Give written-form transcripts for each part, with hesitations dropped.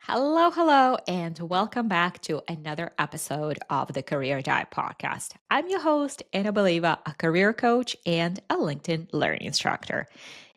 Hello, and welcome back to another episode of the Career Dive Podcast. I'm your host, Anna Believa, a career coach and a LinkedIn learning instructor.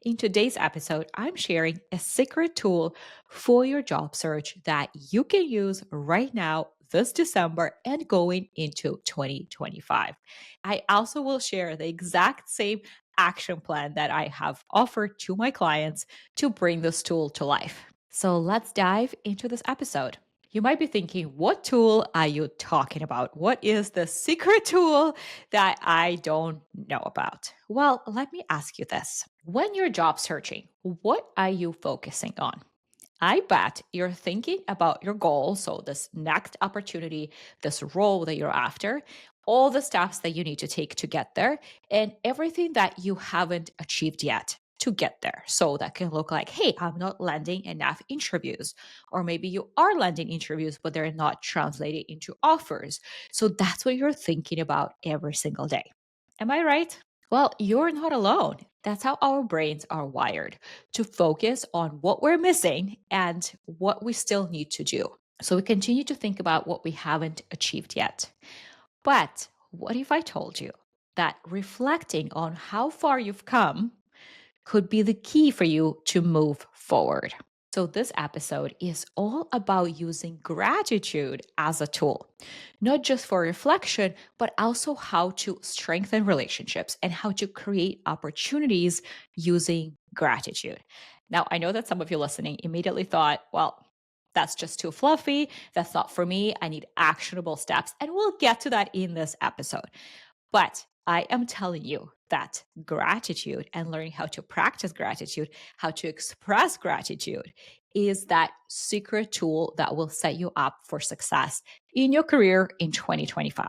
In today's episode, I'm sharing a secret tool for your job search that you can use right now, this December, and going into 2025. I also will share the exact same action plan that I have offered to my clients to bring this tool to life. So let's dive into this episode. You might be thinking, what tool are you talking about? What is the secret tool that I don't know about? Well, let me ask you this. When you're job searching, what are you focusing on? I bet you're thinking about your goal. So, this next opportunity, this role that you're after, all the steps that you need to take to get there, and everything that you haven't achieved yet to get there. So, that can look like, hey, I'm not landing enough interviews. Or maybe you are landing interviews, but they're not translating into offers. So, that's what you're thinking about every single day. Am I right? Well, you're not alone. That's how our brains are wired to focus on what we're missing and what we still need to do. So we continue to think about what we haven't achieved yet. But what if I told you that reflecting on how far you've come could be the key for you to move forward? So, this episode is all about using gratitude as a tool, not just for reflection, but also how to strengthen relationships and how to create opportunities using gratitude. Now, I know that some of you listening immediately thought, well, that's just too fluffy. That's not for me. I need actionable steps. And we'll get to that in this episode. But I am telling you that gratitude and learning how to practice gratitude, how to express gratitude, is that secret tool that will set you up for success in your career in 2025.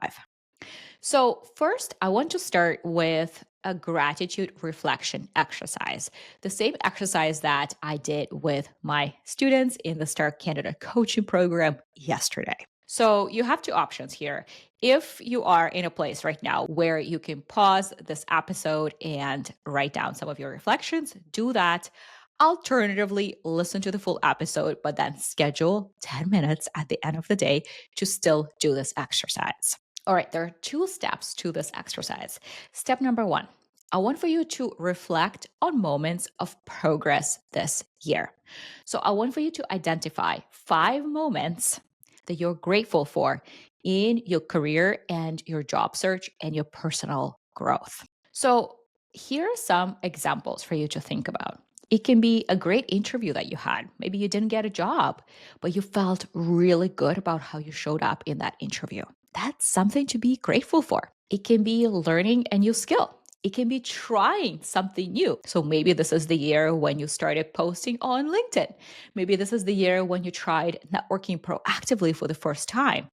So, first, I want to start with a gratitude reflection exercise, the same exercise that I did with my students in the Star Candidate Coaching Program yesterday. So, you have two options here. If you are in a place right now where you can pause this episode and write down some of your reflections, do that. Alternatively, listen to the full episode, but then schedule 10 minutes at the end of the day to still do this exercise. All right, there are two steps to this exercise. Step number one, I want for you to reflect on moments of progress this year. So I want for you to identify 5 moments that you're grateful for in your career and your job search and your personal growth. So here are some examples for you to think about. It can be a great interview that you had. Maybe you didn't get a job, but you felt really good about how you showed up in that interview. That's something to be grateful for. It can be learning a new skill. It can be trying something new. So maybe this is the year when you started posting on LinkedIn. Maybe this is the year when you tried networking proactively for the first time.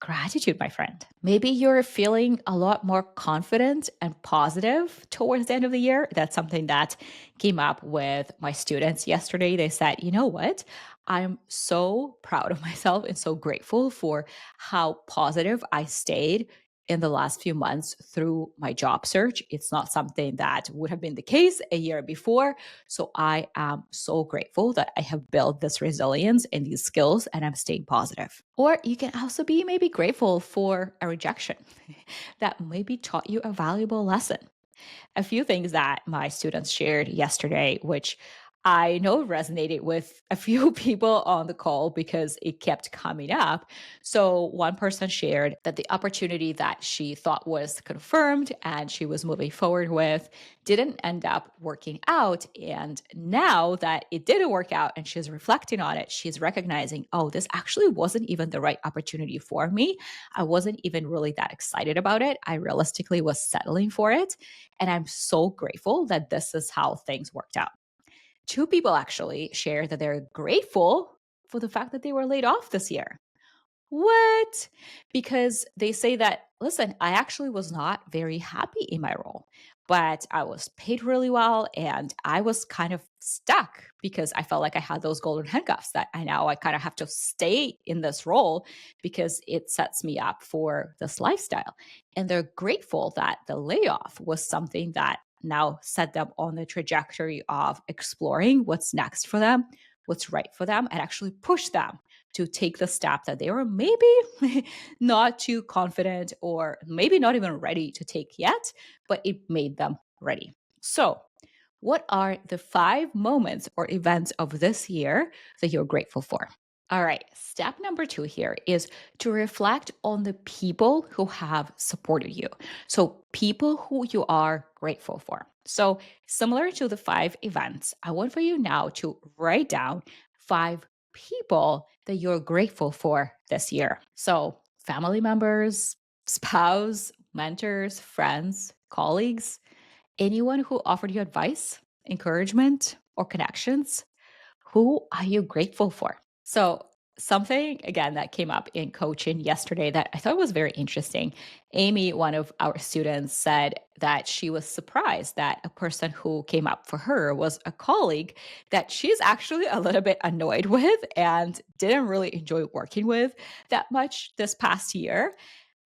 Gratitude, my friend. Maybe you're feeling a lot more confident and positive towards the end of the year. That's something that came up with my students yesterday. They said, you know what? I'm so proud of myself and so grateful for how positive I stayed in the last few months through my job search. It's not something that would have been the case a year before. So I am so grateful that I have built this resilience and these skills and I'm staying positive. Or you can also be maybe grateful for a rejection that maybe taught you a valuable lesson. A few things that my students shared yesterday, which I know resonated with a few people on the call because it kept coming up. So, one person shared that the opportunity that she thought was confirmed and she was moving forward with didn't end up working out. And now that it didn't work out and she's reflecting on it, she's recognizing, oh, this actually wasn't even the right opportunity for me. I wasn't even really that excited about it. I realistically was settling for it. And I'm so grateful that this is how things worked out. Two people actually shared that they're grateful for the fact that they were laid off this year. What? Because they say that, listen, I actually was not very happy in my role, but I was paid really well and I was kind of stuck because I felt like I had those golden handcuffs that I kind of have to stay in this role because it sets me up for this lifestyle. And they're grateful that the layoff was something that now set them on the trajectory of exploring what's next for them, what's right for them and actually push them to take the step that they were maybe not too confident or maybe not even ready to take yet, but it made them ready. So, what are the 5 moments or events of this year that you're grateful for? All right, step number 2 here is to reflect on the people who have supported you. So, people who you are grateful for. So, similar to the 5 events, I want for you now to write down 5 people that you're grateful for this year. So, family members, spouse, mentors, friends, colleagues, anyone who offered you advice, encouragement, or connections. Who are you grateful for? So, something again that came up in coaching yesterday that I thought was very interesting. Amy, one of our students, said that she was surprised that a person who came up for her was a colleague that she's actually a little bit annoyed with and didn't really enjoy working with that much this past year.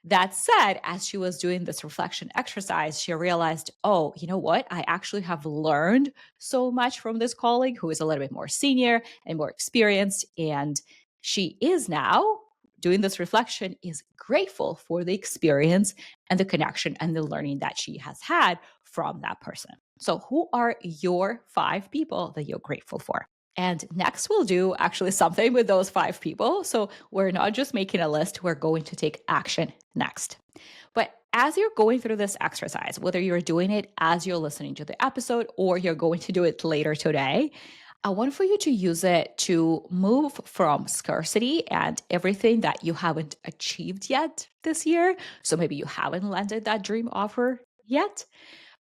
That said, as she was doing this reflection exercise, she realized, oh, you know what? I actually have learned so much from this colleague who is a little bit more senior and more experienced. And she is now doing this reflection, is grateful for the experience and the connection and the learning that she has had from that person. So, who are your 5 people that you're grateful for? And next, we'll do actually something with those 5 people. So we're not just making a list, we're going to take action next. But as you're going through this exercise, whether you're doing it as you're listening to the episode or you're going to do it later today, I want for you to use it to move from scarcity and everything that you haven't achieved yet this year. So maybe you haven't landed that dream offer yet,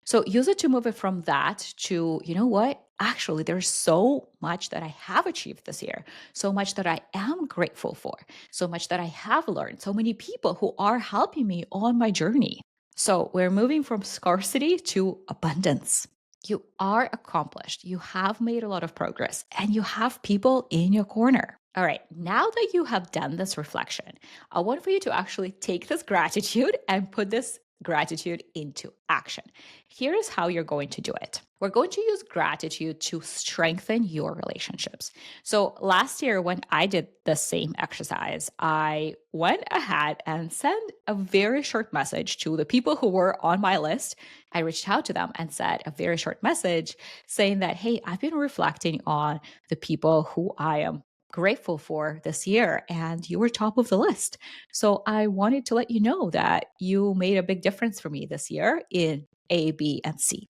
so use it to move it from that to, you know what? Actually, there's so much that I have achieved this year, so much that I am grateful for, so much that I have learned, so many people who are helping me on my journey. So we're moving from scarcity to abundance. You are accomplished. You have made a lot of progress and you have people in your corner. All right, now that you have done this reflection, I want for you to actually take this gratitude and put this gratitude into action. Here's how you're going to do it. We're going to use gratitude to strengthen your relationships. So, last year, when I did the same exercise, I went ahead and sent a very short message to the people who were on my list. I reached out to them and said a very short message saying that, hey, I've been reflecting on the people who I am grateful for this year, and you were top of the list. So I wanted to let you know that you made a big difference for me this year in A, B, and C.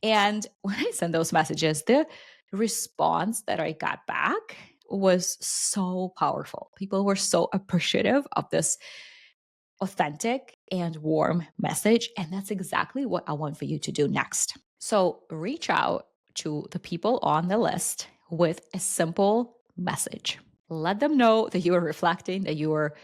And when I sent those messages, the response that I got back was so powerful. People were so appreciative of this authentic and warm message. And that's exactly what I want for you to do next. So reach out to the people on the list with a simple message. Let them know that you are reflecting, that you are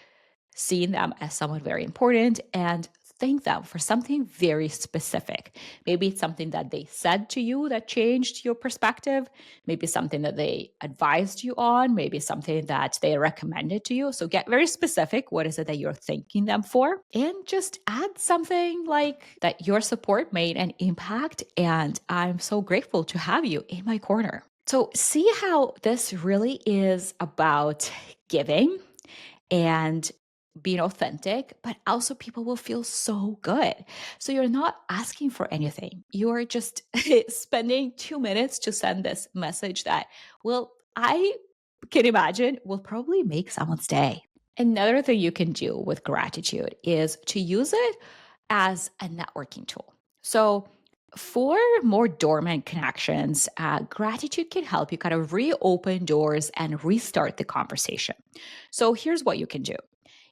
seeing them as someone very important, and thank them for something very specific. Maybe it's something that they said to you that changed your perspective. Maybe something that they advised you on. Maybe something that they recommended to you. So get very specific. What is it that you're thanking them for? And just add something like that your support made an impact. And I'm so grateful to have you in my corner. So see how this really is about giving and being authentic, but also people will feel so good. So you're not asking for anything. You're just spending 2 minutes to send this message that, well, I can imagine will probably make someone's day. Another thing you can do with gratitude is to use it as a networking tool. So for more dormant connections, gratitude can help you kind of reopen doors and restart the conversation. So here's what you can do.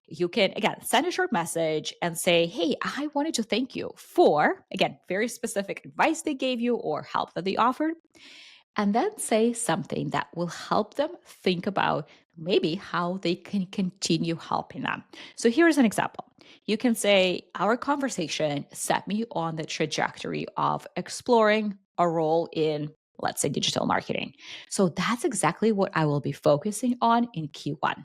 You can, again, send a short message and say, hey, I wanted to thank you for, again, very specific advice they gave you or help that they offered. And then say something that will help them think about maybe how they can continue helping them. So here's an example. You can say, our conversation set me on the trajectory of exploring a role in, let's say, digital marketing. So that's exactly what I will be focusing on in Q1.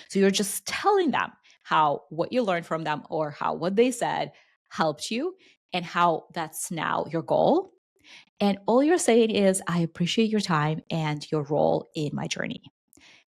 So you're just telling them how what you learned from them or how what they said helped you and how that's now your goal. And all you're saying is, I appreciate your time and your role in my journey.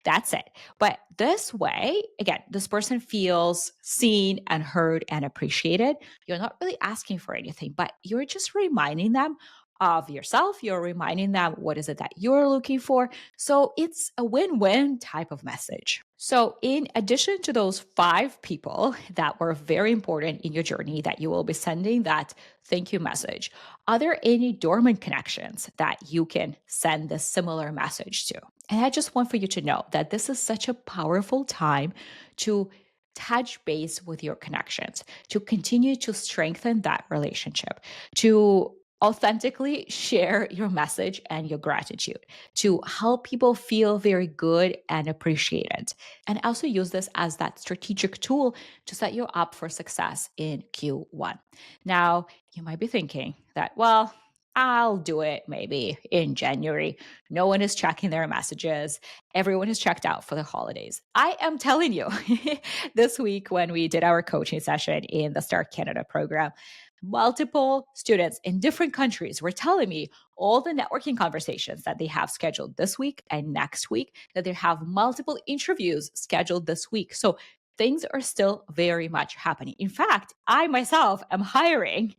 That's it. But this way, again, this person feels seen and heard and appreciated. You're not really asking for anything, but you're just reminding them of yourself. You're reminding them what is it that you're looking for. So it's a win win type of message. So, in addition to those 5 people that were very important in your journey that you will be sending that thank you message, are there any dormant connections that you can send this similar message to? And I just want for you to know that this is such a powerful time to touch base with your connections, to continue to strengthen that relationship, to authentically share your message and your gratitude, to help people feel very good and appreciated. And also use this as that strategic tool to set you up for success in Q1. Now, you might be thinking that, well, I'll do it maybe in January. No one is checking their messages. Everyone is checked out for the holidays. I am telling you, this week when we did our coaching session in the Start Canada program, multiple students in different countries were telling me all the networking conversations that they have scheduled this week and next week, that they have multiple interviews scheduled this week. So things are still very much happening. In fact, I myself am hiring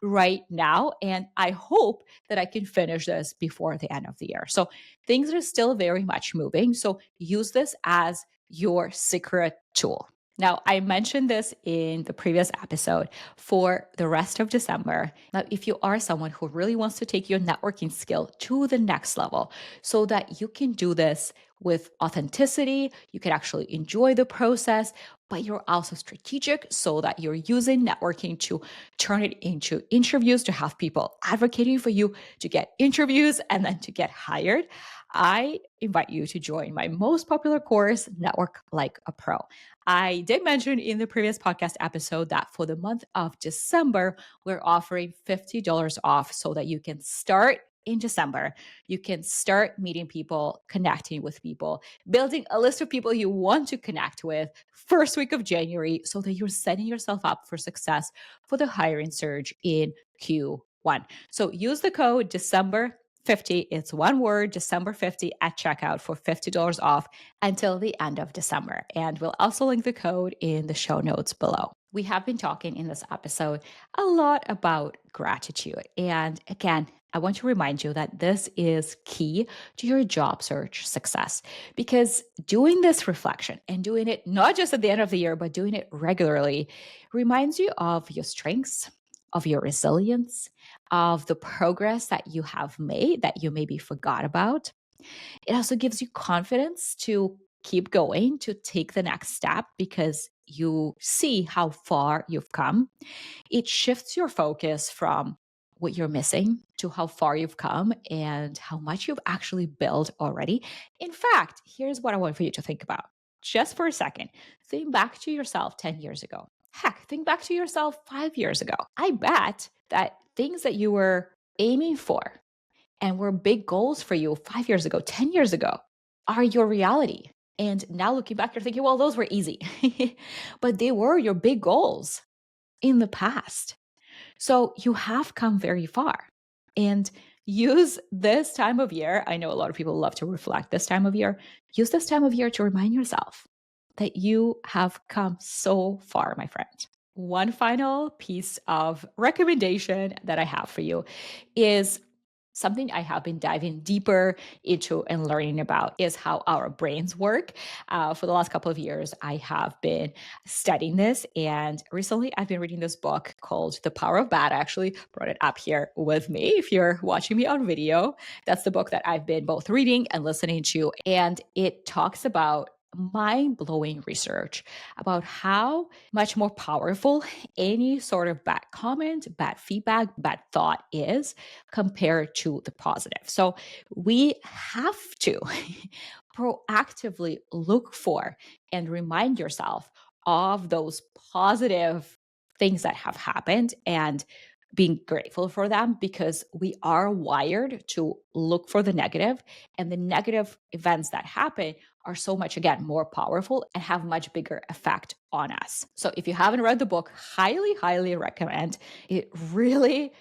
right now, and I hope that I can finish this before the end of the year. So things are still very much moving. So use this as your secret tool. Now, I mentioned this in the previous episode for the rest of December. Now, if you are someone who really wants to take your networking skill to the next level so that you can do this with authenticity, you can actually enjoy the process, but you're also strategic so that you're using networking to turn it into interviews, to have people advocating for you to get interviews and then to get hired, I invite you to join my most popular course, Network Like a Pro. I did mention in the previous podcast episode that for the month of December, we're offering $50 off so that you can start in December. You can start meeting people, connecting with people, building a list of people you want to connect with first week of January so that you're setting yourself up for success for the hiring surge in Q1. So use the code December 50. It's one word, December 50 at checkout for $50 off until the end of December. And we'll also link the code in the show notes below. We have been talking in this episode a lot about gratitude. And again, I want to remind you that this is key to your job search success because doing this reflection and doing it not just at the end of the year, but doing it regularly reminds you of your strengths, of your resilience, of the progress that you have made that you maybe forgot about. It also gives you confidence to keep going, to take the next step because you see how far you've come. It shifts your focus from what you're missing to how far you've come and how much you've actually built already. In fact, here's what I want for you to think about. Just for a second, think back to yourself 10 years ago. Heck, think back to yourself 5 years ago. I bet that things that you were aiming for and were big goals for you 5 years ago, 10 years ago, are your reality. And now looking back, you're thinking, well, those were easy, but they were your big goals in the past. So you have come very far. And use this time of year. I know a lot of people love to reflect this time of year. Use this time of year to remind yourself that you have come so far, my friend. One final piece of recommendation that I have for you is something I have been diving deeper into and learning about is how our brains work. For the last couple of years, I have been studying this. And recently, I've been reading this book called The Power of Bad. I actually brought it up here with me. If you're watching me on video, that's the book that I've been both reading and listening to. And it talks about mind-blowing research about how much more powerful any sort of bad comment, bad feedback, bad thought is compared to the positive. So we have to proactively look for and remind yourself of those positive things that have happened and being grateful for them because we are wired to look for the negative, and the negative events that happen are so much, again, more powerful and have much bigger effect on us. So if you haven't read the book, highly recommend it. Really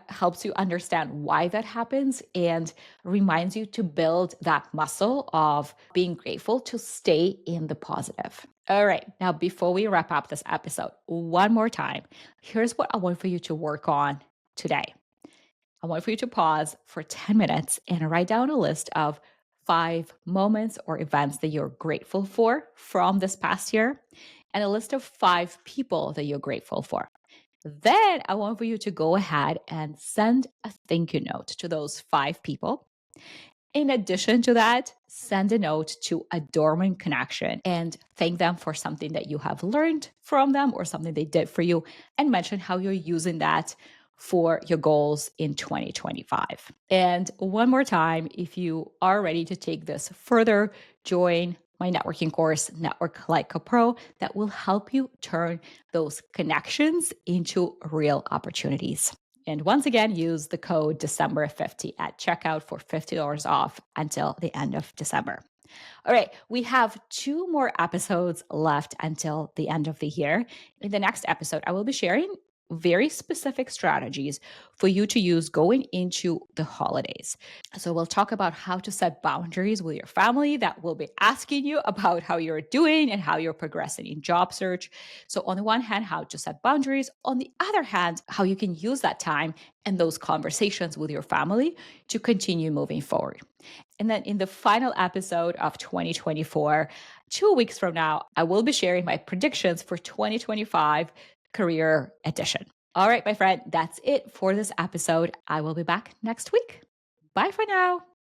helps you understand why that happens and reminds you to build that muscle of being grateful to stay in the positive. All right, now before we wrap up this episode, one more time, here's what I want for you to work on today. I want for you to pause for 10 minutes and write down a list of 5 moments or events that you're grateful for from this past year and a list of 5 people that you're grateful for. Then I want for you to go ahead and send a thank you note to those 5 people. In addition to that, send a note to a dormant connection and thank them for something that you have learned from them or something they did for you, and mention how you're using that for your goals in 2025. And one more time, if you are ready to take this further, join my networking course, Network Like a Pro, that will help you turn those connections into real opportunities. And once again, use the code December50 at checkout for $50 off until the end of December. All right, we have 2 more episodes left until the end of the year. In the next episode, I will be sharing very specific strategies for you to use going into the holidays. So we'll talk about how to set boundaries with your family that will be asking you about how you're doing and how you're progressing in job search. So on the one hand, how to set boundaries. On the other hand, how you can use that time and those conversations with your family to continue moving forward. And then in the final episode of 2024, 2 weeks from now, I will be sharing my predictions for 2025 career edition. All right, my friend, that's it for this episode. I will be back next week. Bye for now.